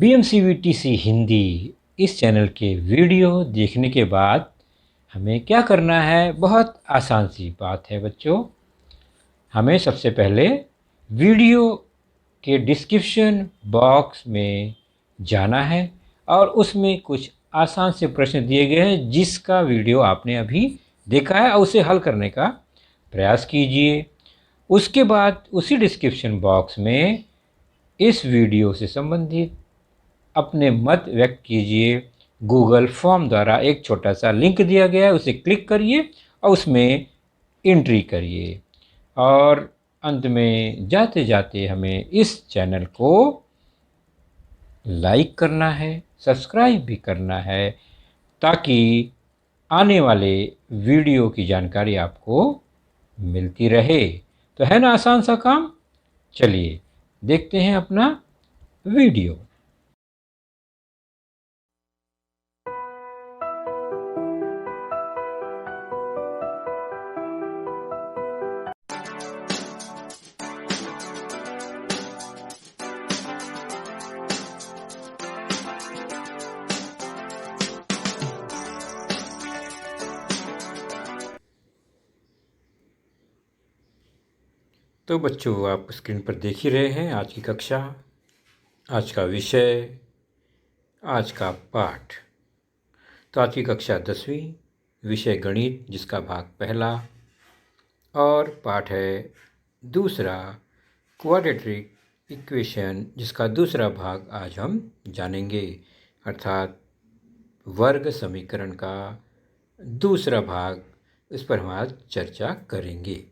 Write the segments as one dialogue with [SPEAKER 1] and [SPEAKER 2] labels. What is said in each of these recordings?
[SPEAKER 1] BMCVTC Hindi इस channel के video देखने के बाद हमें क्या करना है? बहुत आसान सी बात है बच्चों। हमें सबसे पहले वीडियो के डिस्क्रिप्शन बॉक्स में जाना है और उसमें कुछ आसान से प्रश्न दिए गए हैं जिसका वीडियो आपने अभी देखा है और उसे हल करने का प्रयास कीजिए। उसके बाद उसी डिस्क्रिप्शन बॉक्स में इस वीडियो से संबंधित अपने मत व्यक्त कीजिए। गूगल फॉर्म द्वारा एक छोटा सा लिंक दिया गया है, उसे क्लिक करिए और उसमें एंट्री करिए। और अंत में जाते जाते हमें इस चैनल को लाइक करना है, सब्सक्राइब भी करना है ताकि आने वाले वीडियो की जानकारी आपको मिलती रहे। तो है ना आसान सा काम? चलिए देखते हैं अपना वीडियो। तो बच्चों, आप स्क्रीन पर देख ही रहे हैं आज की कक्षा, आज का विषय, आज का पाठ। तो आज की कक्षा 10वीं, विषय गणित जिसका भाग पहला और पाठ है दूसरा, क्वाड्रेटिक इक्वेशन जिसका दूसरा भाग आज हम जानेंगे, अर्थात वर्ग समीकरण का दूसरा भाग। इस पर हम आज चर्चा करेंगे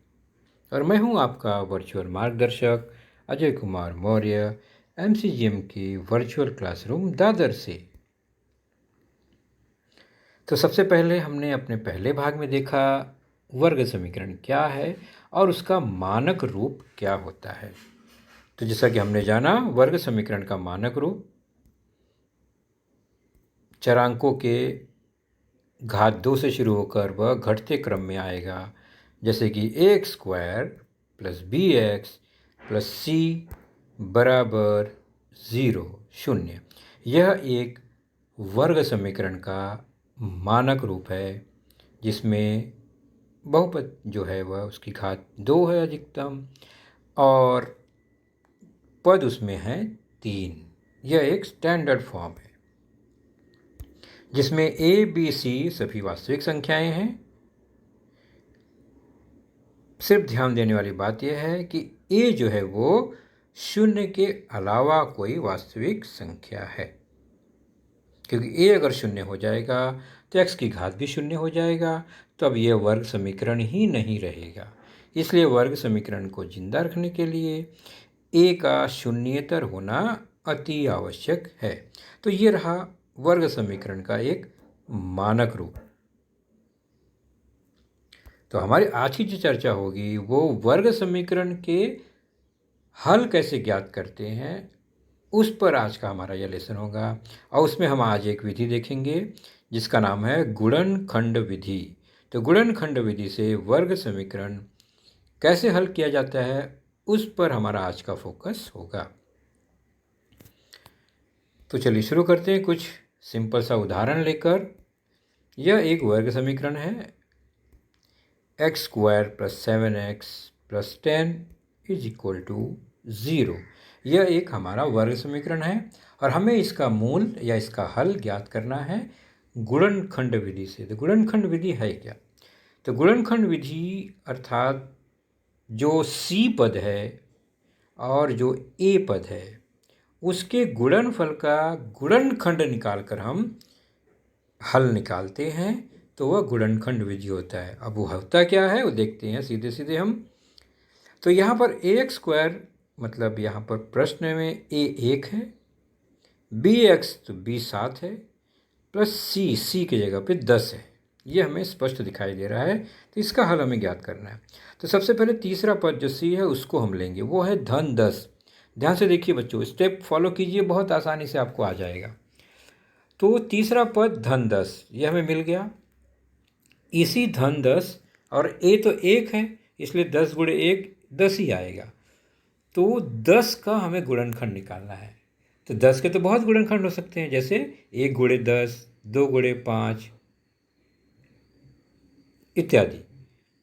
[SPEAKER 1] और मैं हूं आपका वर्चुअल मार्गदर्शक अजय कुमार मौर्य, MCGM की वर्चुअल क्लासरूम दादर से। तो सबसे पहले हमने अपने पहले भाग में देखा वर्ग समीकरण क्या है और उसका मानक रूप क्या होता है। तो जैसा कि हमने जाना, वर्ग समीकरण का मानक रूप चरांकों के घात 2 से शुरू होकर वह घटते क्रम में आएगा, जैसे कि x² + bx + c बराबर 0। यह एक वर्ग समीकरण का मानक रूप है जिसमें बहुपद जो है वह उसकी घात 2 है अधिकतम और पद उसमें है 3। यह एक स्टैंडर्ड फॉर्म है जिसमें a, b, c सभी वास्तविक संख्याएं हैं। सिर्फ ध्यान देने वाली बात यह है कि a जो है वो 0 के अलावा कोई वास्तविक संख्या है, क्योंकि a अगर 0 हो जाएगा तो x की घात भी 0 हो जाएगा, तो अब यह वर्ग समीकरण ही नहीं रहेगा। इसलिए वर्ग समीकरण को जिंदा रखने के लिए a का शून्येतर होना अति आवश्यक है। तो ये रहा वर्ग समीकरण का एक मानक रूप। तो हमारी आज की जो चर्चा होगी वो वर्ग समीकरण के हल कैसे ज्ञात करते हैं उस पर आज का हमारा यह लेसन होगा। और उसमें हम आज एक विधि देखेंगे जिसका नाम है गुणनखंड विधि। तो गुणनखंड विधि से वर्ग समीकरण कैसे हल किया जाता है उस पर हमारा आज का फोकस होगा। तो चलिए शुरू करते हैं कुछ सिंपल सा उदाहरण लेकर। यह एक वर्ग समीकरण है, x² + 7x + 10 = 0। यह एक हमारा वर्ग समीकरण है और हमें इसका मूल या इसका हल ज्ञात करना है गुणनखंड विधि से। तो गुणनखंड विधि है क्या? तो गुणनखंड विधि अर्थात जो c पद है और जो a पद है उसके गुणनफल का गुणनखंड निकालकर हम हल निकालते हैं, तो वह गुणनखंड विधि होता है। अब वो होता क्या है वो देखते हैं सीधे सीधे हम। तो यहाँ पर ax² मतलब यहाँ पर प्रश्न में a 1 है, bx तो b 7 है, प्लस c की जगह पे 10 है। ये हमें स्पष्ट दिखाई दे रहा है, तो इसका हल हमें ज्ञात करना है। तो सबसे पहले तीसरा पद जो c है उसको हम लेंगे, वो है धन 10। ध्यान से देखिए बच्चों, स्टेप फॉलो कीजिए, बहुत आसानी से आपको आ जाएगा। तो तीसरा पद धन 10 ये हमें मिल गया। इसी धन 10 और a तो 1 है इसलिए 10 × 1 10 ही आएगा। तो 10 का हमें गुणनखंड निकालना है। तो तो 10 के तो बहुत गुणनखंड हो सकते हैं, जैसे 1 गुणे 10, 2 गुणे 5 इत्यादि।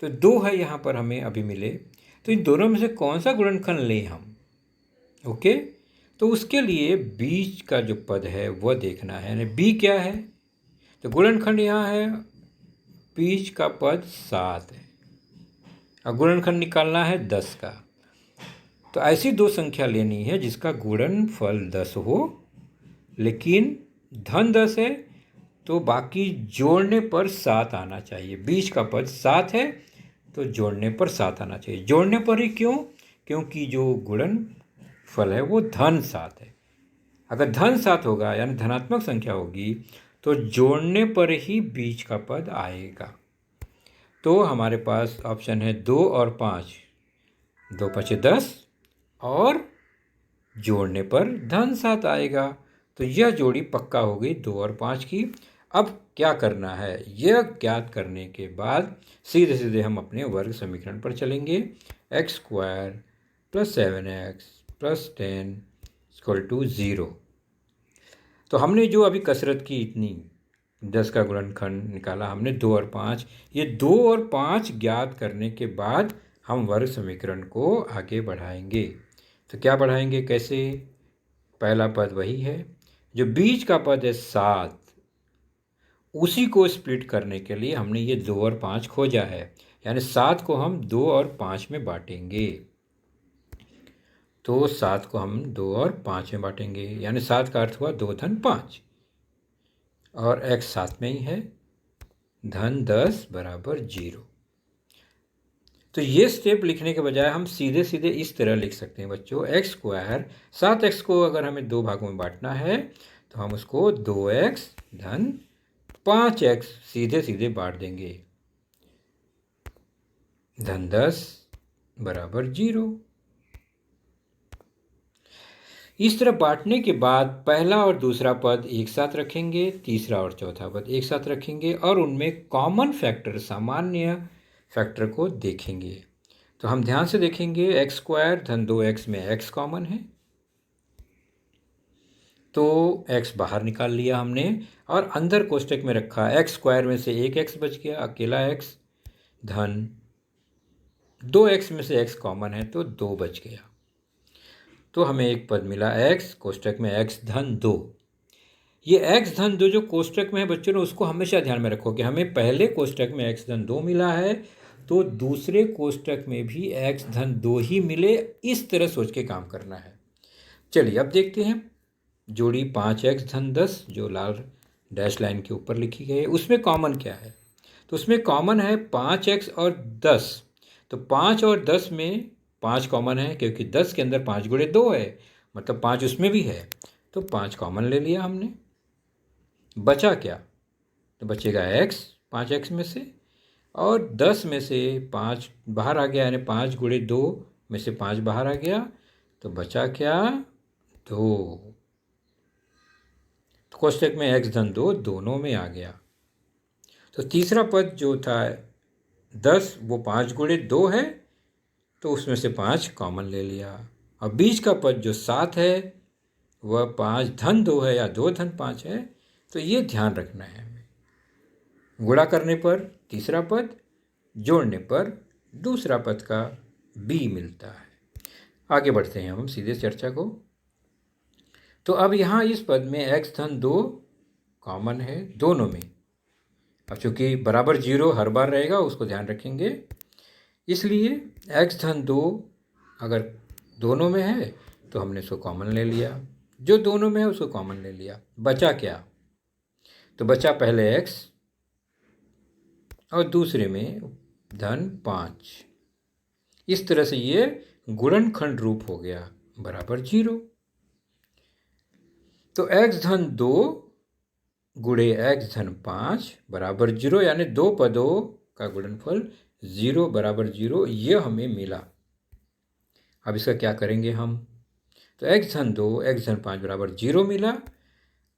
[SPEAKER 1] तो 2 है यहाँ पर हमें अभी मिले, तो इन दोनों में से कौन सा गुणनखंड लें हम? ओके, तो उसके लिए बीच का जो पद है वह देखना है, यानी बी क्या है? तो गुणनखंड यहाँ है, बीच का पद 7 है और गुणनखंड निकालना है 10 का। तो ऐसी दो संख्या लेनी है जिसका गुणनफल 10 हो, लेकिन धन 10 है, तो बाकी जोड़ने पर 7 आना चाहिए। बीच का पद 7 है तो जोड़ने पर 7 आना चाहिए। जोड़ने पर ही क्यों? क्योंकि जो गुणनफल है वो धन 7 है। अगर धन 7 होगा यानी धनात्मक संख्या होगी तो जोड़ने पर ही बीच का पद आएगा। तो हमारे पास ऑप्शन है 2 और 5, 2 पचे 10 और जोड़ने पर धन 7 आएगा। तो यह जोड़ी पक्का हो गई 2 और 5 की। अब क्या करना है, यह ज्ञात करने के बाद सीधे सीधे हम अपने वर्ग समीकरण पर चलेंगे। X square plus 7x plus 10 equal to 0। तो हमने जो अभी कसरत की इतनी 10 का गुणनखंड निकाला हमने 2 और 5, ये 2 और 5 ज्ञात करने के बाद हम वर्ग समीकरण को आगे बढ़ाएंगे। तो क्या बढ़ाएंगे, कैसे? पहला पद वही है, जो बीच का पद है 7, उसी को स्प्लिट करने के लिए हमने ये 2 और 5 खोजा है, यानी 7 को हम 2 और 5 में बांटेंगे। तो 7 को हम 2 और 5 में बांटेंगे, यानी 7 का अर्थ हुआ 2 धन 5 और x साथ में ही है, धन 10 बराबर 0। तो ये स्टेप लिखने के बजाय हम सीधे सीधे इस तरह लिख सकते हैं बच्चों, एक्स स्क्वायर 7x को अगर हमें 2 भागों में बांटना है तो हम उसको 2x धन 5x सीधे सीधे बांट देंगे, धन 10 बराबर 0। इस तरह बांटने के बाद पहला और दूसरा पद एक साथ रखेंगे, तीसरा और चौथा पद एक साथ रखेंगे और उनमें कॉमन फैक्टर, सामान्य फैक्टर को देखेंगे। तो हम ध्यान से देखेंगे, एक्स स्क्वायर धन 2x में x कॉमन है, तो x बाहर निकाल लिया हमने और अंदर कोष्टक में रखा। एक्स स्क्वायर में से एक x बच गया, अकेला x, धन 2x में से x कॉमन है तो 2 बच गया। तो हमें एक पद मिला x, कोष्टक में x धन 2। ये x धन 2 जो कोष्टक में है बच्चों ने, उसको हमेशा ध्यान में रखो कि हमें पहले कोष्टक में x धन 2 मिला है तो दूसरे कोष्टक में भी x धन 2 ही मिले, इस तरह सोच के काम करना है। चलिए अब देखते हैं जोड़ी 5x धन 10 जो लाल डैश लाइन के ऊपर लिखी गई है, उसमें कॉमन क्या है? तो उसमें कॉमन है 5x और 10। तो 5 और 10 में 5 कॉमन है क्योंकि 10 के अंदर 5 गुणे 2 है, मतलब 5 उसमें भी है, तो 5 कॉमन ले लिया हमने। बचा क्या? तो बचेगा x 5x में से, और 10 में से 5 बाहर आ गया, यानी 5 गुणे 2 में से 5 बाहर आ गया, तो बचा क्या? 2। तो कोष्टक में x धन 2 दोनों में आ गया। तो तीसरा पद जो था 10, वो 5 गुणे 2 है, तो उसमें से 5 कॉमन ले लिया। और बीच का पद जो 7 है वह 5 धन 2 है या 2 धन 5 है, तो ये ध्यान रखना है हमें। गुणा करने पर तीसरा पद, जोड़ने पर दूसरा पद का b मिलता है। आगे बढ़ते हैं हम सीधे चर्चा को। तो अब यहाँ इस पद में x धन 2 कॉमन है दोनों में। अब चूंकि बराबर 0 हर बार रहेगा, उसको ध्यान रखेंगे, इसलिए x धन 2 अगर दोनों में है तो हमने उसको कॉमन ले लिया, जो दोनों में है उसको कॉमन ले लिया। बचा क्या? तो बचा पहले x और दूसरे में धन 5। इस तरह से ये गुणनखंड रूप हो गया, बराबर 0। तो x धन 2 गुणे x धन 5 बराबर 0, यानी दो पदों का गुणनफल 0 बराबर 0, यह हमें मिला। अब इसका क्या करेंगे हम? तो x धन 2 x धन 5 बराबर 0 मिला।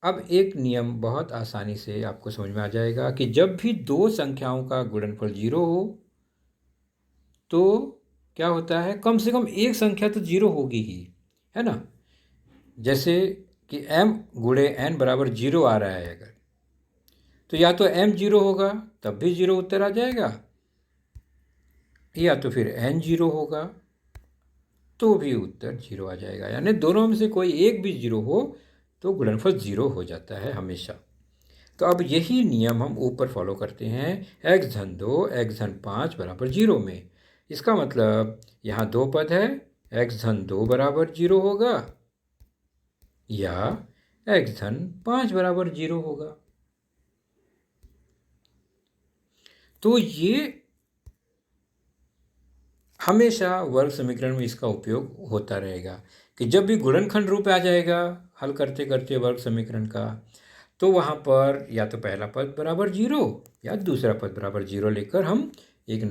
[SPEAKER 1] अब एक नियम बहुत आसानी से आपको समझ में आ जाएगा कि जब भी दो संख्याओं का गुणनफल 0 हो तो क्या होता है, कम से कम एक संख्या तो 0 होगी ही, है ना? जैसे कि m गुणे n बराबर 0 आ रहा है अगर, तो या तो m 0 होगा तब भी 0 उत्तर आ जाएगा, या तो फिर n 0 होगा तो भी उत्तर 0 आ जाएगा। यानी दोनों में से कोई एक भी 0 हो तो गुणनफल 0 हो जाता है हमेशा। तो अब यही नियम हम ऊपर फॉलो करते हैं x धन 2 x धन 5 बराबर 0 में। इसका मतलब यहाँ दो पद है, x धन 2 बराबर 0 होगा या x धन 5 बराबर 0 होगा। तो ये हमेशा वर्ग समीकरण में इसका उपयोग होता रहेगा कि जब भी गुणनखंड रूप आ जाएगा हल करते करते वर्ग समीकरण का, तो वहाँ पर या तो पहला पद बराबर 0 या दूसरा पद बराबर 0 लेकर हम एक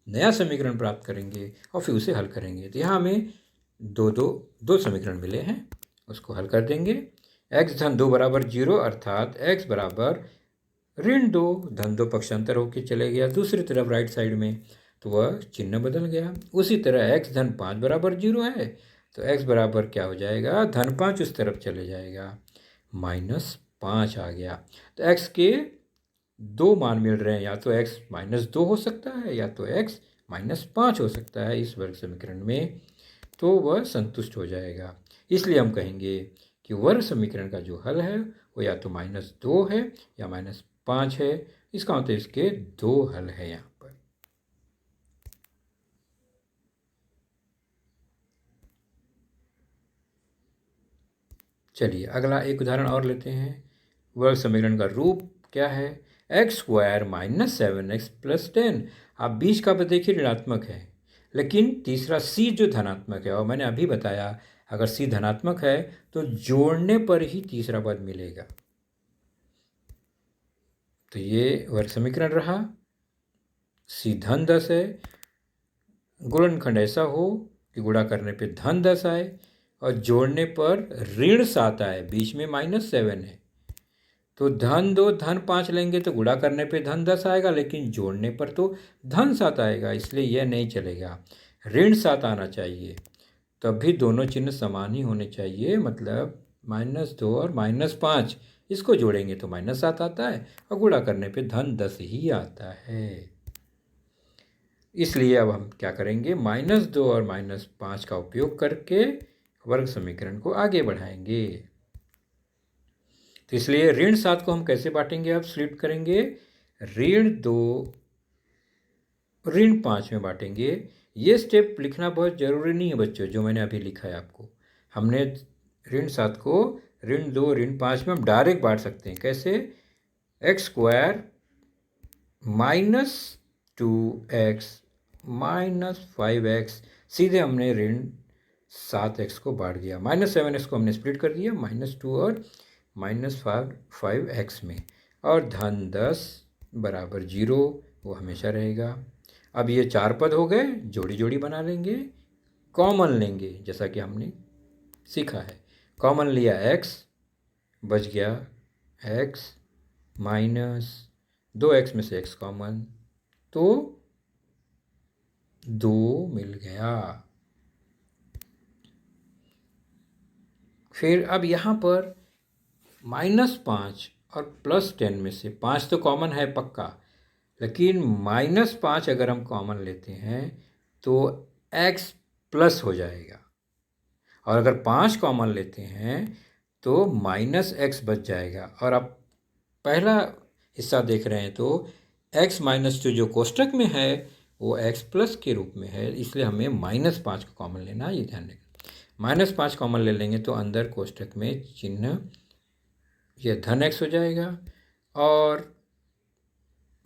[SPEAKER 1] नया समीकरण प्राप्त करेंगे और फिर उसे हल करेंगे। तो यहाँ हमें दो समीकरण मिले हैं, उसको हल कर देंगे। x धन 2 बराबर 0 अर्थात x बराबर ऋण 2, धन 2 पक्षांतर होकर चले गया दूसरी तरफ राइट साइड में, तो वह चिन्ह बदल गया। उसी तरह x धन 5 बराबर 0 है तो x बराबर क्या हो जाएगा, धन 5 उस तरफ चले जाएगा, -5 आ गया। तो x के दो मान मिल रहे हैं, या तो x -2 हो सकता है या तो x -5 हो सकता है इस वर्ग समीकरण में, तो वह संतुष्ट हो जाएगा। इसलिए हम कहेंगे कि वर्ग समीकरण का जो हल है वो या तो -2 है या -5 है। इसका मतलब इसके दो हल है यहाँ पर। चलिए अगला एक उदाहरण और लेते हैं। वर्ग समीकरण का रूप क्या है, x² -7x + 10। आप बीच का पद देखिए ऋणात्मक है, लेकिन तीसरा c जो धनात्मक है, और मैंने अभी बताया अगर c धनात्मक है तो जोड़ने पर ही तीसरा पद मिलेगा। तो ये वर्ग समीकरण रहा। c धन 10 है, गुणनखंड ऐसा हो कि गुणा करने पे धन 10 आए और जोड़ने पर ऋण 7 आए, बीच में -7 है। तो धन 2 धन 5 लेंगे तो गुणा करने पे धन 10 आएगा, लेकिन जोड़ने पर तो धन 7 आएगा, इसलिए यह नहीं चलेगा। ऋण 7 आना चाहिए, तब भी दोनों चिन्ह समान ही होने चाहिए, मतलब -2 और -5 इसको जोड़ेंगे तो -7 आता है और गुणा करने पे धन 10 ही आता है। इसलिए अब हम क्या करेंगे, -2 और -5 का उपयोग करके वर्ग समीकरण को आगे बढ़ाएंगे। तो इसलिए ऋण 7 को हम कैसे बांटेंगे, अब स्प्लिट करेंगे, ऋण 2 ऋण 5 में बांटेंगे। ये स्टेप लिखना बहुत ज़रूरी नहीं है बच्चों, जो मैंने अभी लिखा है आपको। हमने ऋण 7 को ऋण 2 ऋण 5 में हम डायरेक्ट बांट सकते हैं। कैसे, x² -2x -5x, सीधे हमने ऋण 7x को बांट दिया, -7x को हमने स्प्लिट कर दिया -2 और -5x में, और धन 10 बराबर 0 वो हमेशा रहेगा। अब ये चार पद हो गए, जोड़ी जोड़ी बना लेंगे, कॉमन लेंगे जैसा कि हमने सीखा है। कॉमन लिया x, बच गया x माइनस 2x में से x कॉमन, तो 2 मिल गया। फिर अब यहाँ पर -5 और +10 में से 5 तो कॉमन है पक्का, लेकिन -5 अगर हम कॉमन लेते हैं तो x प्लस हो जाएगा, और अगर 5 कॉमन लेते हैं तो -x बच जाएगा। और आप पहला हिस्सा देख रहे हैं तो x -2 जो कोष्टक में है वो x प्लस के रूप में है, इसलिए हमें -5 को कॉमन लेना है, ये ध्यान रखें। -5 कॉमन ले लेंगे तो अंदर कोष्टक में चिन्ह यह धन x हो जाएगा, और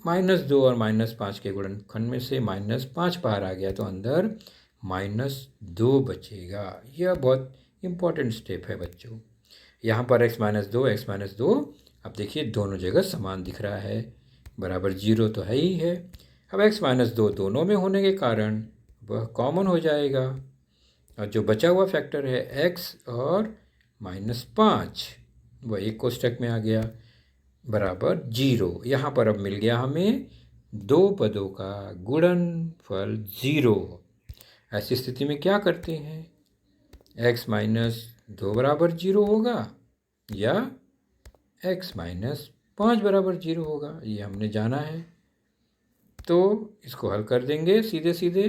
[SPEAKER 1] -2 और -5 के गुणनखंड में से -5 बाहर आ गया तो अंदर -2 बचेगा। यह बहुत इम्पॉर्टेंट स्टेप है बच्चों। यहाँ पर x -2 अब देखिए दोनों जगह समान दिख रहा है, बराबर 0 तो है ही है। अब x -2 दोनों में होने के कारण वह कॉमन हो जाएगा, और जो बचा हुआ फैक्टर है x और -5 वह एक कोष्टक में आ गया, बराबर 0। यहाँ पर अब मिल गया हमें दो पदों का गुणनफल 0। ऐसी स्थिति में क्या करते हैं, x -2 बराबर 0 होगा या x माइनस 5 बराबर 0 होगा, ये हमने जाना है। तो इसको हल कर देंगे सीधे सीधे।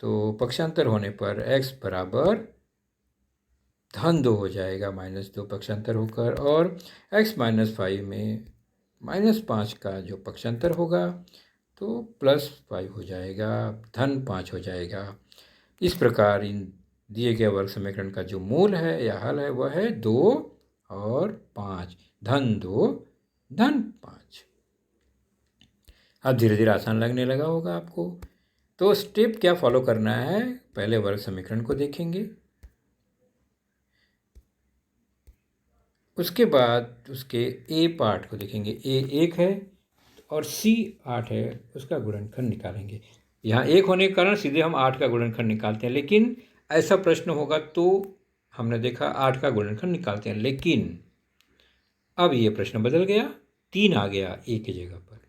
[SPEAKER 1] तो पक्षांतर होने पर x बराबर -2 हो जाएगा, -2 पक्षांतर होकर, और x माइनस 5 में -5 का जो पक्षांतर होगा तो +5 हो जाएगा, -5 हो जाएगा। इस प्रकार इन दिए गए वर्ग समीकरण का जो मूल है या हल है वह है 2 और 5, -2 -5। अब धीरे धीरे आसान लगने लगा होगा आपको। तो स्टेप क्या फॉलो करना है, पहले वर्ग समीकरण को देखेंगे, उसके बाद उसके ए पार्ट को देखेंगे। ए 1 है और सी 8 है, उसका गुणनखंड निकालेंगे। यहाँ 1 होने के कारण सीधे हम 8 का गुणनखंड निकालते हैं, लेकिन ऐसा प्रश्न होगा तो हमने देखा 8 का गुणनखंड निकालते हैं, लेकिन अब ये प्रश्न बदल गया, 3 आ गया ए की जगह पर।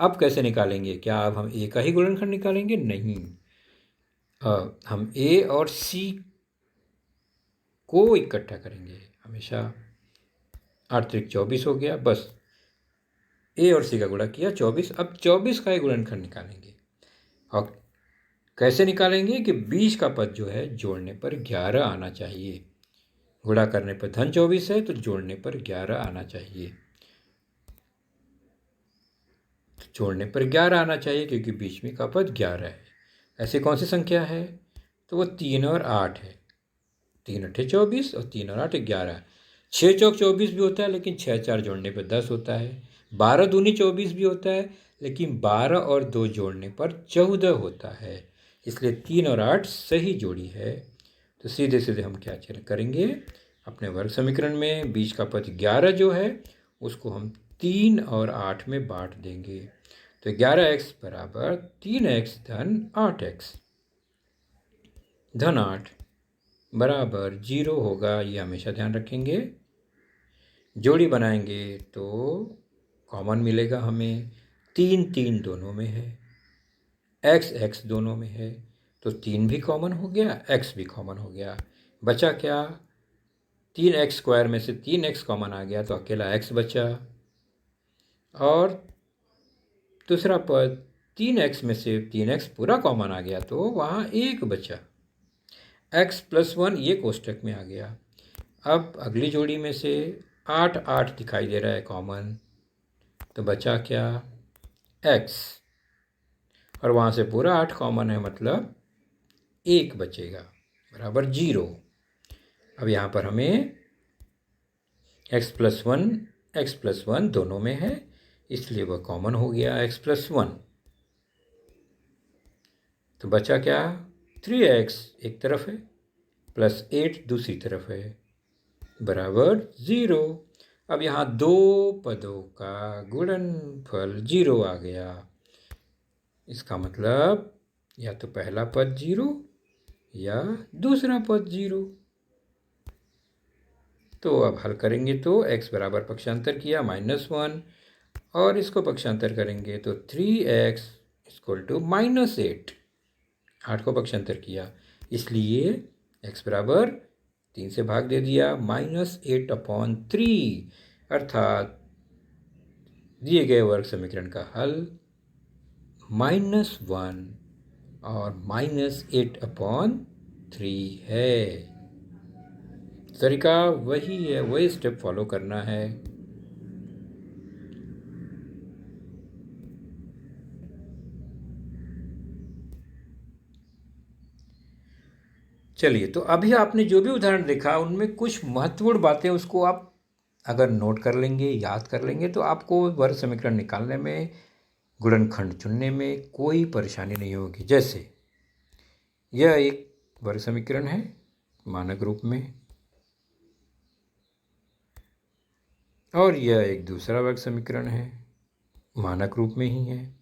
[SPEAKER 1] अब कैसे निकालेंगे? क्या अब हम ए का ही गुणनखंड निकालेंगे? नहीं, हम ए और सी को इकट्ठा करेंगे। हमेशा 8 त्रिक 24 हो गया, बस ए और सी का गुणा किया 24। अब 24 का ही गुणनखंड निकालेंगे। और कैसे निकालेंगे कि 20 का पद जो है जोड़ने पर 11 आना चाहिए। गुणा करने पर -24 है तो जोड़ने पर 11 आना चाहिए। तो जोड़ने पर 11 आना चाहिए क्योंकि बीच में का पद 11 है। ऐसी कौन सी संख्या है? तो वो 3 और 8 है। 3 8 24 और 3 और 8 11। 6 चौक 24 भी होता है, लेकिन 6 4 जोड़ने पर 10 होता है। 12 दूनी 24 भी होता है, लेकिन 12 और 2 जोड़ने पर 14 होता है। इसलिए 3 और 8 सही जोड़ी है। तो सीधे सीधे हम क्या करेंगे, अपने वर्ग समीकरण में बीच का पद 11 जो है उसको हम 3 और 8 में बांट देंगे। तो 11x बराबर 3x धन 8x धन 8 बराबर 0 होगा, ये हमेशा ध्यान रखेंगे। जोड़ी बनाएंगे तो कॉमन मिलेगा हमें, 3 3 दोनों में है, x x दोनों में है, तो 3 भी कॉमन हो गया, x भी कॉमन हो गया। बचा क्या? 3x स्क्वायर में से 3x कॉमन आ गया तो अकेला x बचा, और दूसरा पद 3x में से 3x पूरा कॉमन आ गया तो वहाँ 1 बचा। x + 1 ये कोष्टक में आ गया। अब अगली जोड़ी में से 8 8 दिखाई दे रहा है कॉमन, तो बचा क्या? x, और वहाँ से पूरा 8 कॉमन है, मतलब 1 बचेगा बराबर 0। अब यहाँ पर हमें x + 1 दोनों में है, इसलिए वह कॉमन हो गया x + 1। तो बचा क्या? 3x एक तरफ है +8 दूसरी तरफ है बराबर 0। अब यहाँ दो पदों का गुणनफल 0 आ गया। इसका मतलब या तो पहला पद 0 या दूसरा पद 0। तो अब हल करेंगे तो x बराबर पक्षांतर किया -1, और इसको पक्षांतर करेंगे तो 3x = -8। 8 को पक्षांतर किया, इसलिए x बराबर 3 से भाग दे दिया, -8/3, अर्थात दिए गए वर्ग समीकरण का हल -1 और -8/3 है। तरीका वही है, वही स्टेप फॉलो करना है। चलिए, तो अभी आपने जो भी उदाहरण देखा उनमें कुछ महत्वपूर्ण बातें, उसको आप अगर नोट कर लेंगे, याद कर लेंगे, तो आपको वर्ग समीकरण निकालने में, गुणनखंड चुनने में कोई परेशानी नहीं होगी। जैसे यह एक वर्ग समीकरण है मानक रूप में, और यह एक दूसरा वर्ग समीकरण है मानक रूप में ही है।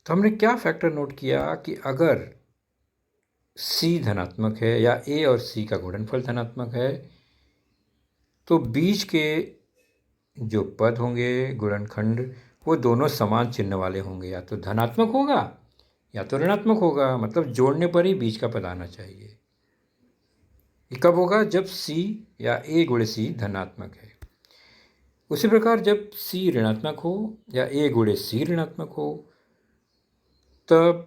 [SPEAKER 1] तो हमने क्या फैक्टर नोट किया कि अगर c धनात्मक है या a और c का गुणनफल धनात्मक है, तो बीच के जो पद होंगे गुणनखंड वो दोनों समान चिन्ह वाले होंगे, या तो धनात्मक होगा या तो ऋणात्मक होगा, मतलब जोड़ने पर ही बीच का पद आना चाहिए। ये कब होगा? जब सी या ए गुणे सी धनात्मक है। उसी प्रकार जब सी ऋणात्मक हो या ए गुणे सी ऋणात्मक हो तब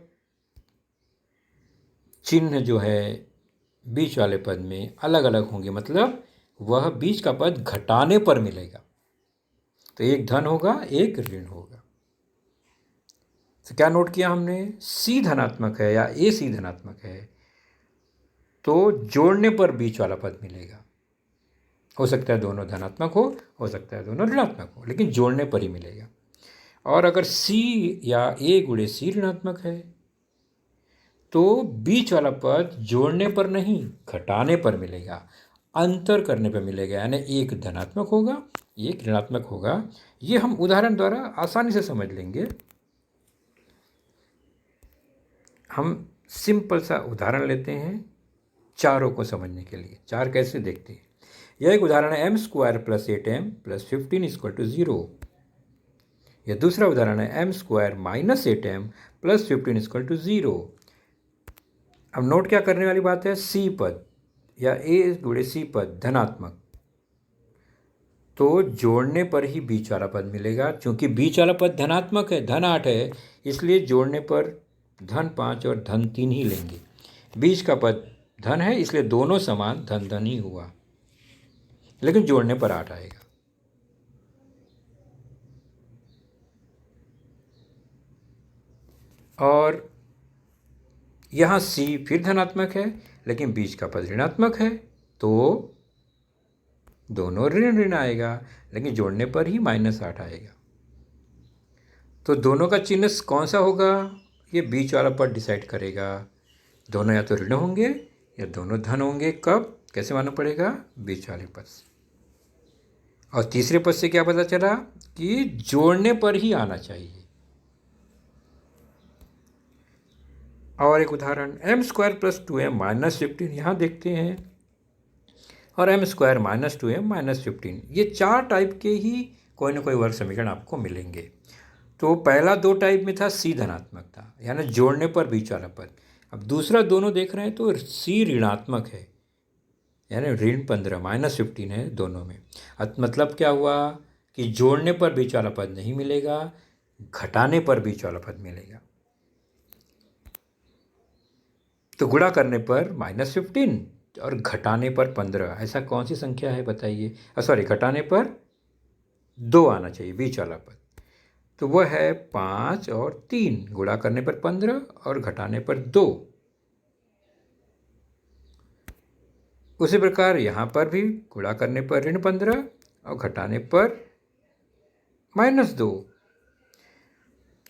[SPEAKER 1] चिन्ह जो है बीच वाले पद में अलग अलग होंगे, मतलब वह बीच का पद घटाने पर मिलेगा। तो एक धन होगा, एक ऋण होगा। तो क्या नोट किया हमने? सी धनात्मक है या ए सी धनात्मक है तो जोड़ने पर बीच वाला पद मिलेगा। हो सकता है दोनों धनात्मक हो सकता है दोनों ऋणात्मक हो, लेकिन जोड़ने पर ही मिलेगा। और अगर सी या ए गुणे सी ऋणात्मक है तो बीच वाला पद जोड़ने पर नहीं, घटाने पर मिलेगा, अंतर करने पर मिलेगा। यानी एक धनात्मक होगा, एक ऋणात्मक होगा। ये हम उदाहरण द्वारा आसानी से समझ लेंगे। हम सिंपल सा उदाहरण लेते हैं चारों को समझने के लिए। चार कैसे देखते हैं? यह एक उदाहरण है m² + 8m + 15 = 0। यह दूसरा उदाहरण है m² - 8m + 15 = 0। अब नोट क्या करने वाली बात है? सी पद या ए गुणे सी पद धनात्मक तो जोड़ने पर ही बीच वाला पद मिलेगा। क्योंकि बीच वाला पद धनात्मक है, धन 8 है, इसलिए जोड़ने पर धन 5 और धन 3 ही लेंगे। बीच का पद धन है, इसलिए दोनों समान धन धन ही हुआ, लेकिन जोड़ने पर 8 आएगा। और यहाँ सी फिर धनात्मक है, लेकिन बीच का पद ऋणात्मक है, तो दोनों ऋण ऋण आएगा, लेकिन जोड़ने पर ही -8 आएगा। तो दोनों का चिन्ह कौन सा होगा? ये बीच वाला पद डिसाइड करेगा। दोनों या तो ऋण होंगे या दोनों धन होंगे। कब? कैसे मालूम पड़ेगा? बीच वाले पद से। और तीसरे पद से क्या पता चला? कि जोड़ने पर ही आना चाहिए। और एक उदाहरण m² + 2m - 15 यहाँ देखते हैं। और m² - 2m - 15, ये 4 टाइप के ही कोई ना कोई वर्ग समीकरण आपको मिलेंगे। तो पहला 2 टाइप में था सी धनात्मक था, यानी जोड़ने पर बीच वाला पद। अब दूसरा दोनों देख रहे हैं तो सी ऋणात्मक है, यानी ऋण 15 -15 है दोनों में। मतलब क्या हुआ कि जोड़ने पर बीच वाला पद नहीं मिलेगा, घटाने पर बीच वाला पद मिलेगा। तो गुणा करने पर -15 और घटाने पर 15, ऐसा कौन सी संख्या है बताइए? सॉरी, घटाने पर 2 आना चाहिए बीच वाला पद। तो वह है 5 और 3। गुणा करने पर 15 और घटाने पर 2। उसी प्रकार यहाँ पर भी गुणा करने पर ऋण 15 और घटाने पर -2।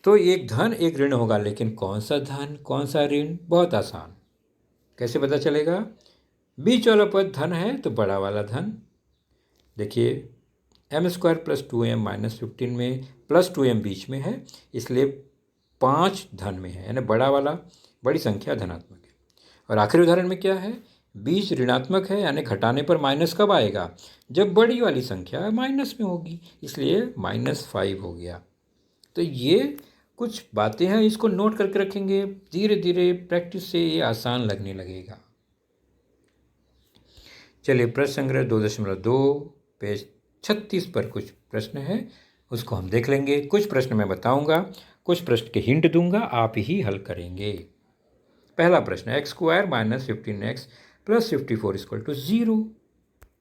[SPEAKER 1] तो एक धन एक ऋण होगा, लेकिन कौन सा धन कौन सा ऋण? बहुत आसान। कैसे पता चलेगा? बीच वाला पद धन है तो बड़ा वाला धन। देखिए m² + 2m - 15 में +2m बीच में है, इसलिए 5 धन में है, यानी बड़ा वाला बड़ी संख्या धनात्मक है। और आखिरी उदाहरण में क्या है? बीच ऋणात्मक है, यानी घटाने पर माइनस कब आएगा? जब बड़ी वाली संख्या माइनस में होगी, इसलिए -5 हो गया। तो ये कुछ बातें हैं, इसको नोट करके रखेंगे। धीरे धीरे प्रैक्टिस से ये आसान लगने लगेगा। चलिए प्रश्न संग्रह 2.2 पेज 36 पर कुछ प्रश्न है, उसको हम देख लेंगे। कुछ प्रश्न मैं बताऊंगा, कुछ प्रश्न के हिंट दूंगा, आप ही हल करेंगे। पहला प्रश्न, x² - 15x + 54 = 0।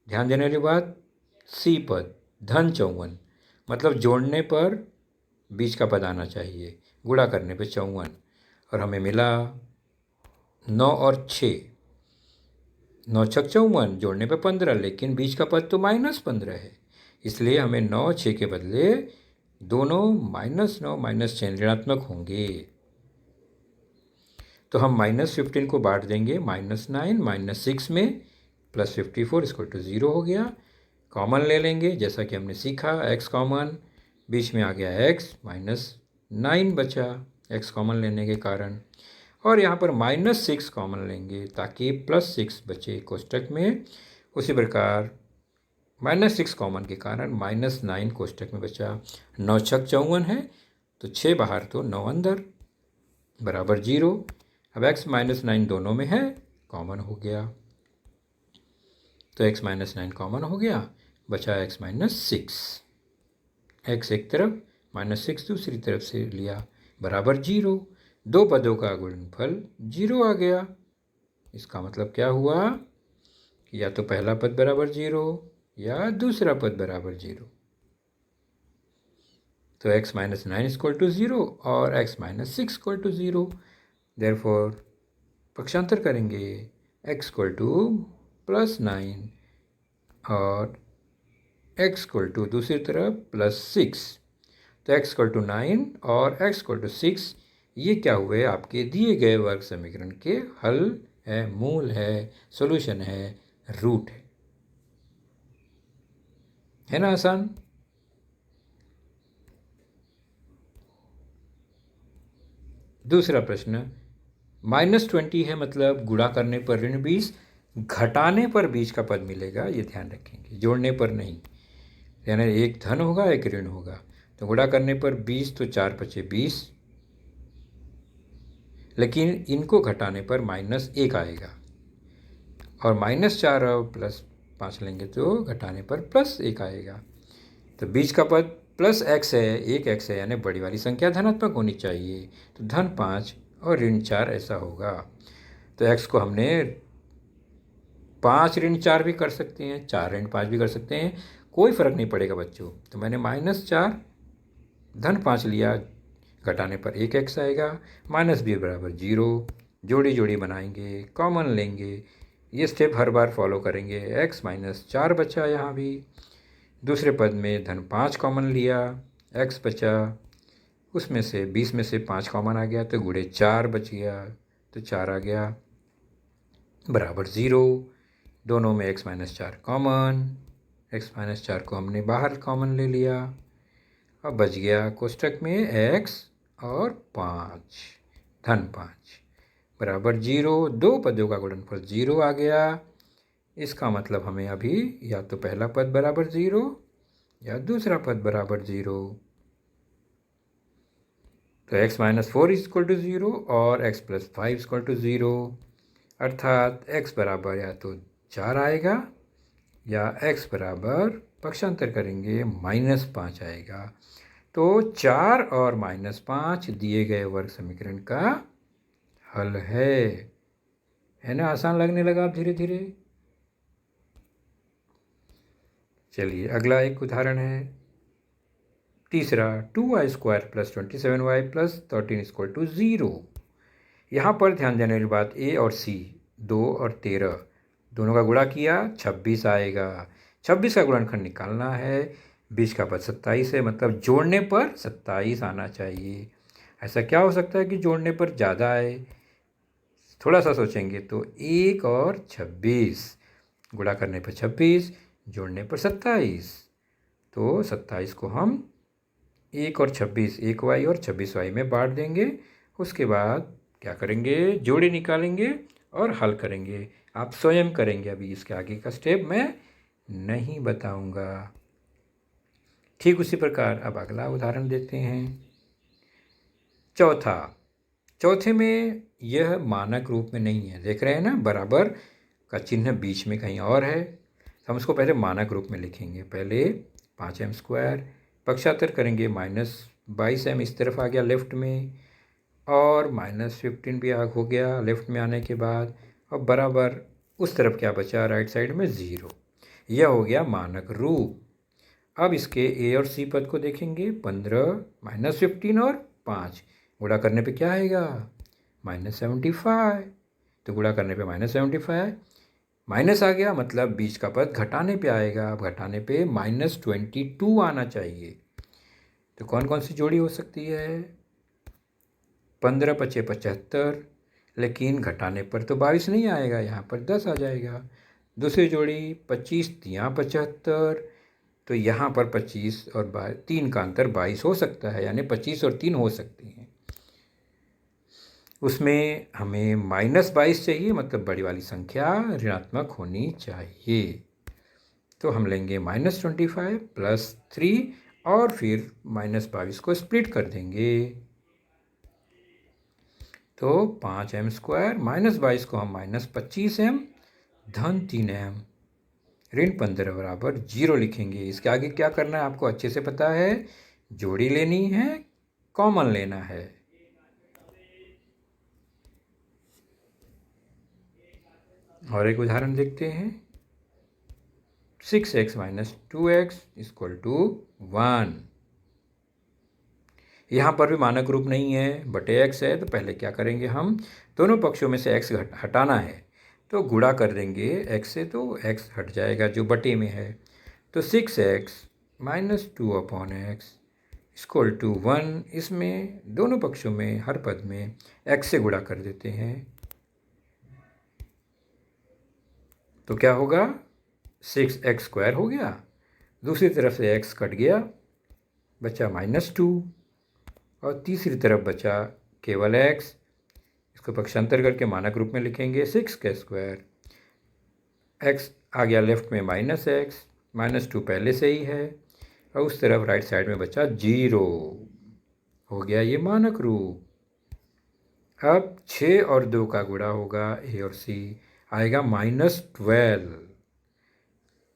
[SPEAKER 1] ध्यान देने वाली बात, सी पद धन 54, मतलब जोड़ने पर बीच का पद आना चाहिए, गुणा करने पे 54। और हमें मिला 9 और 6। 9 × 6 = 54, जोड़ने पे 15, लेकिन बीच का पद तो -15 है, इसलिए हमें 9 6 के बदले दोनों -9 -6 ऋणात्मक होंगे। तो हम -15 को बांट देंगे -9 -6 में, +54 = 0 हो गया। कॉमन ले लेंगे, जैसा कि हमने सीखा, x कॉमन, बीच में आ गया x, -9 बचा x कॉमन लेने के कारण। और यहाँ पर -6 कॉमन लेंगे ताकि +6 बचे कोष्टक में। उसी प्रकार -6 कॉमन के कारण -9 कोष्टक में बचा। 9 × 6 = 54 है, तो 6 बाहर तो 9 अंदर, बराबर 0। अब x -9 दोनों में है, कॉमन हो गया। तो x माइनस 9 कॉमन हो गया, बचा x माइनस 6। x एक तरफ, -6 दूसरी तरफ से लिया, बराबर 0। दो पदों का गुणनफल 0 आ गया। इसका मतलब क्या हुआ कि या तो पहला पद बराबर 0 या दूसरा पद बराबर 0। तो x माइनस 9 इक्वल टू 0 और x minus 6 equal to 0। Therefore पक्षांतर करेंगे, x इक्वल टू +9 और x इक्वल टू दूसरी तरफ +6। तो x इक्वल टू 9 और x इक्वल टू 6 ये क्या हुए, आपके दिए गए वर्ग समीकरण के हल है, मूल है, सॉल्यूशन है, रूट है ना आसान। दूसरा प्रश्न, -20 है, मतलब गुणा करने पर -20, घटाने पर 20 का पद मिलेगा, ये ध्यान रखेंगे, जोड़ने पर नहीं। यानी एक धन होगा एक ऋण होगा, तो गुणा करने पर 20, तो 4 पचे 20, लेकिन इनको घटाने पर -1 आएगा, और -4 और +5 लेंगे तो घटाने पर +1 आएगा। तो बीच का पद +x है, एक x है, यानी बड़ी वाली संख्या धनात्मक होनी चाहिए, तो -5 और -4 ऐसा होगा। तो x को हमने 5-4 भी कर सकते हैं, 4-5 भी कर सकते हैं, कोई फ़र्क नहीं पड़ेगा बच्चों। तो मैंने -4 -5 लिया, घटाने पर 1x आएगा, -b बराबर 0, जोड़ी जोड़ी बनाएंगे, कॉमन लेंगे, ये स्टेप हर बार फॉलो करेंगे। x -4 बचा यहाँ भी, दूसरे पद में -5 कॉमन लिया, x बचा, उसमें से 20 में से 5 कॉमन आ गया, तो गुणे 4 बच गया, तो 4 आ गया, बराबर 0। दोनों में x -4 कॉमन, x -4 को हमने बाहर कॉमन ले लिया, अब बच गया कोष्ठक में x और 5, -5 बराबर 0। दो पदों का गुणनफल 0 आ गया। इसका मतलब हमें अभी या तो पहला पद बराबर 0 या दूसरा पद बराबर 0। तो x -4 इक्वल टू 0 और x +5 इक्वल टू 0, अर्थात x बराबर या तो 4 आएगा या x बराबर, पक्षांतर करेंगे, -5 आएगा। तो 4 और -5 दिए गए वर्ग समीकरण का हल है ना। आसान लगने लगा अब धीरे धीरे। चलिए अगला एक उदाहरण है, तीसरा, 2y² + 27y + 13 इक्वल टू 0। यहाँ पर ध्यान देने वाली बात, a और c 2 और 13 दोनों का गुणा किया, 26 आएगा। 26 का गुणनखंड निकालना है, 20 का पद 27 है, मतलब जोड़ने पर 27 आना चाहिए। ऐसा क्या हो सकता है कि जोड़ने पर ज़्यादा आए, थोड़ा सा सोचेंगे तो 1 और 26, गुणा करने पर 26, जोड़ने पर 27, तो 27 को हम 1 और 26, 1y और 26y में बांट देंगे। उसके बाद क्या करेंगे, जोड़े निकालेंगे और हल करेंगे। आप स्वयं करेंगे, अभी इसके आगे का स्टेप मैं नहीं बताऊंगा। ठीक उसी प्रकार अब अगला उदाहरण देते हैं, चौथे में यह मानक रूप में नहीं है, देख रहे हैं ना, बराबर का चिन्ह बीच में कहीं और है। हम उसको पहले मानक रूप में लिखेंगे। पहले 5m², पक्षांतर करेंगे, -22m इस तरफ आ गया लेफ्ट में, और -15 भी हो गया लेफ्ट में आने के बाद, और बराबर उस तरफ क्या बचा, राइट साइड में 0। यह हो गया मानक रूप। अब इसके a और c पद को देखेंगे, 15 -15 और 5, गुणा करने पे क्या आएगा, -75। तो गुणा करने पे -75, माइनस आ गया, मतलब बीच का पद घटाने पे आएगा। अब घटाने पे -22 आना चाहिए। तो कौन कौन सी जोड़ी हो सकती है, 15 पचे 75, लेकिन घटाने पर तो 22 नहीं आएगा, यहाँ पर 10 आ जाएगा। दूसरी जोड़ी 25 तियाँ 75, तो यहाँ पर 25 और 3 का अंतर 22 हो सकता है, यानी 25 और 3 हो सकती हैं। उसमें हमें -22 चाहिए, मतलब बड़ी वाली संख्या ऋणात्मक होनी चाहिए। तो हम लेंगे -25 + 3 और फिर -22 को स्प्लिट कर देंगे। तो 5m² -22 को हम -25m, -3m, ऋण 15 बराबर 0 लिखेंगे। इसके आगे क्या करना है आपको अच्छे से पता है, जोड़ी लेनी है, कॉमन लेना है। और एक उदाहरण देखते हैं, 6x minus 2x equal to 1। यहाँ पर भी मानक रूप नहीं है, बटे x है, तो पहले क्या करेंगे, हम दोनों पक्षों में से x हटाना है, तो गुणा कर देंगे x से, तो x हट जाएगा जो बटे में है। तो 6x minus 2 upon X equal to 1। इसमें दोनों पक्षों में हर पद में x से गुणा कर देते हैं, तो क्या होगा, 6x स्क्वायर हो गया, दूसरी तरफ से x कट गया, बचा -2, और तीसरी तरफ बचा केवल x। इसको पक्षांतर करके मानक रूप में लिखेंगे, 6 का स्क्वायर, x आ गया लेफ्ट में -x, -2 पहले से ही है, और उस तरफ राइट साइड में बचा 0, हो गया ये मानक रूप। अब 6 और 2 का गुणा होगा, a और c आएगा -12।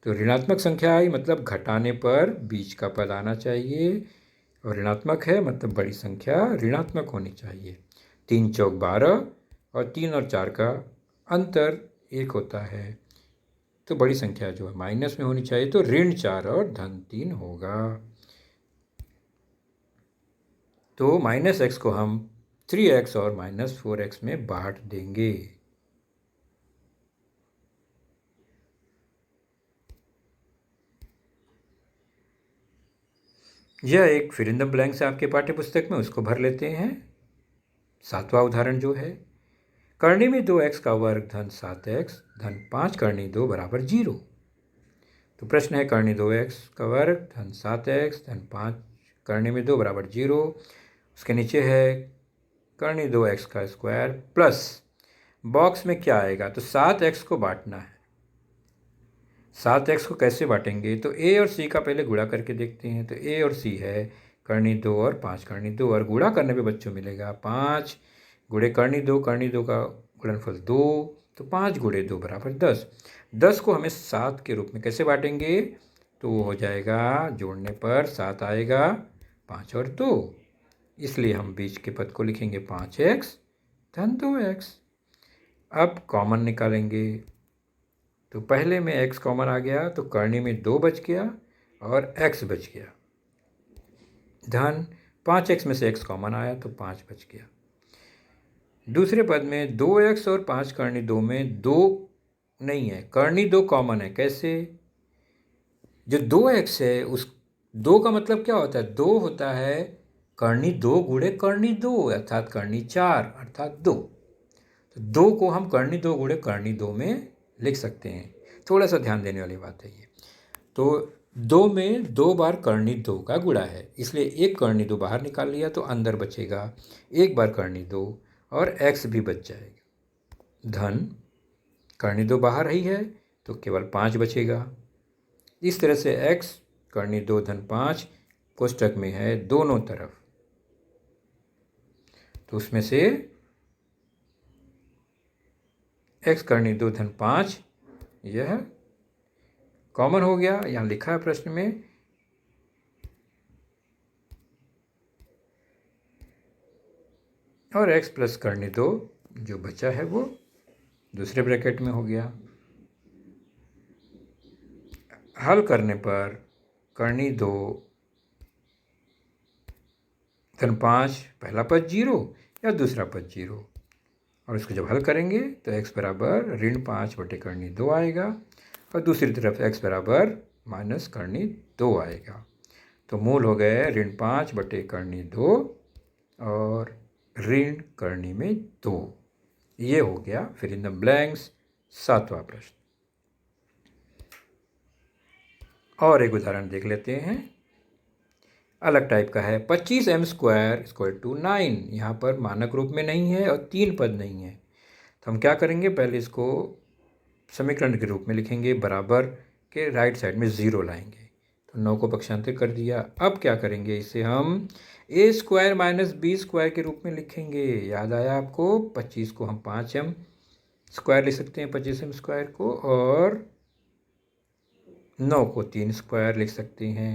[SPEAKER 1] तो ऋणात्मक संख्या आई मतलब घटाने पर बीच का पद आना चाहिए, और ऋणात्मक है मतलब बड़ी संख्या ऋणात्मक होनी चाहिए। 3 चौक 12, और 3 और 4 का अंतर 1 होता है, तो बड़ी संख्या जो है माइनस में होनी चाहिए, तो ऋण 4 और धन 3 होगा। तो -x को हम 3x और -4x में बांट देंगे। यह एक फिल इन द ब्लैंक्स है आपके पाठ्य पुस्तक में, उसको भर लेते हैं। 7वां उदाहरण जो है, करनी में 2x का वर्ग धन 7x धन 5 करनी 2 बराबर 0। तो प्रश्न है, करनी 2x का वर्ग धन 7x धन 5 करनी में 2 बराबर 0। उसके नीचे है करनी 2x का स्क्वायर प्लस, बॉक्स में क्या आएगा, तो 7x को बांटना है। 7x को कैसे बांटेंगे, तो a और c का पहले गुणा करके देखते हैं। तो a और c है करनी 2 और 5 करनी 2, और गुणा करने पे बच्चों मिलेगा 5 गुणे करनी 2 का गुणनफल 2, तो 5 गुणे 2 बराबर 10। 10 को हमें 7 के रूप में कैसे बांटेंगे, तो वो हो जाएगा, जोड़ने पर 7 आएगा, 5 और 2, इसलिए हम बीच के पद को लिखेंगे 5x धन 2x। अब कॉमन निकालेंगे, तो पहले में x कॉमन आ गया, तो करनी में 2 बच गया और x बच गया, धन 5x में से x कॉमन आया तो 5 बच गया। दूसरे पद में 2x और 5 करनी 2 में 2 नहीं है, करनी 2 कॉमन है। कैसे, जो 2x है उस 2 का मतलब क्या होता है, 2 होता है करनी 2 गुणे करनी 2, अर्थात करनी 4 अर्थात 2। तो 2 को हम करनी 2 गुणे करनी 2 में लिख सकते हैं। थोड़ा सा ध्यान देने वाली बात है ये। तो 2 में 2 बार करनी 2 का गुणा है, इसलिए एक करनी 2 बाहर निकाल लिया तो अंदर बचेगा एक बार करनी 2, और x भी बच जाएगा। धन करनी 2 बाहर ही है तो केवल 5 बचेगा। इस तरह से x करनी 2 धन 5 कोष्टक में है दोनों तरफ, तो उसमें से x करनी 2 धन 5 यह कॉमन हो गया, यहाँ लिखा है प्रश्न में। और x प्लस करनी 2 जो बचा है वो दूसरे ब्रैकेट में हो गया। हल करने पर करनी 2 धन 5 पहला पद 0 या दूसरा पद 0, और इसको जब हल करेंगे तो x बराबर ऋण 5 बटे करनी 2 आएगा, और दूसरी तरफ x बराबर माइनस करनी 2 आएगा। तो मूल हो गए ऋण 5 बटे करनी 2 और ऋण करनी में 2। ये हो गया फिल इन द ब्लैंक्स 7वां प्रश्न। और एक उदाहरण देख लेते हैं, अलग टाइप का है। 25m square equal to 9। यहाँ पर मानक रूप में नहीं है और 3 पद नहीं है, तो हम क्या करेंगे, पहले इसको समीकरण के रूप में लिखेंगे, बराबर के राइट साइड में 0 लाएंगे, तो 9 को पक्षांतर कर दिया। अब क्या करेंगे, इसे हम a square minus b square के रूप में लिखेंगे। याद आया आपको, 25 को हम 5m स्क्वायर लिख सकते हैं, 25m स्क्वायर को, और 9 को 3 स्क्वायर लिख सकते हैं।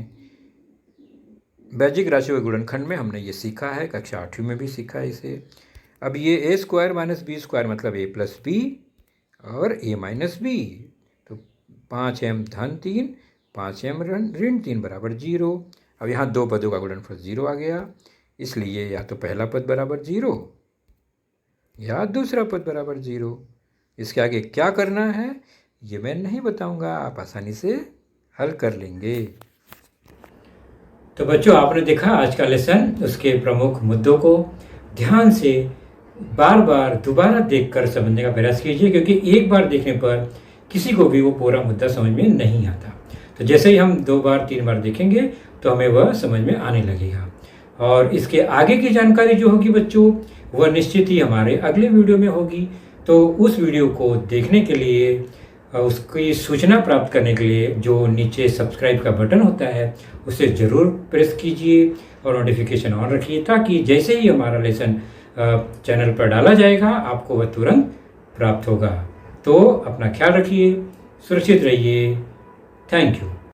[SPEAKER 1] बेजिक राशियों के गुणनखंड में हमने ये सीखा है, कक्षा 8वीं में भी सीखा है इसे। अब ये ए स्क्वायर माइनस बी स्क्वायर मतलब ए प्लस बी और ए माइनस बी, तो 5m धन 3 5m ऋण 3 बराबर 0। अब यहाँ दो पदों का गुणनफल 0 आ गया, इसलिए या तो पहला पद बराबर 0 या दूसरा पद बराबर 0। इसके आगे क्या करना है ये मैं नहीं बताऊंगा, आप आसानी से हल कर लेंगे। तो बच्चों, आपने देखा आज का लेसन, उसके प्रमुख मुद्दों को ध्यान से बार बार दोबारा देखकर समझने का प्रयास कीजिए, क्योंकि एक बार देखने पर किसी को भी वो पूरा मुद्दा समझ में नहीं आता। तो जैसे ही हम 2 बार 3 बार देखेंगे तो हमें वह समझ में आने लगेगा। और इसके आगे की जानकारी जो होगी बच्चों, वह निश्चित ही हमारे अगले वीडियो में होगी। तो उस वीडियो को देखने के लिए, उसकी सूचना प्राप्त करने के लिए जो नीचे सब्सक्राइब का बटन होता है उसे ज़रूर प्रेस कीजिए और नोटिफिकेशन ऑन रखिए, ताकि जैसे ही हमारा लेसन चैनल पर डाला जाएगा आपको वह तुरंत प्राप्त होगा। तो अपना ख्याल रखिए, सुरक्षित रहिए। Thank you.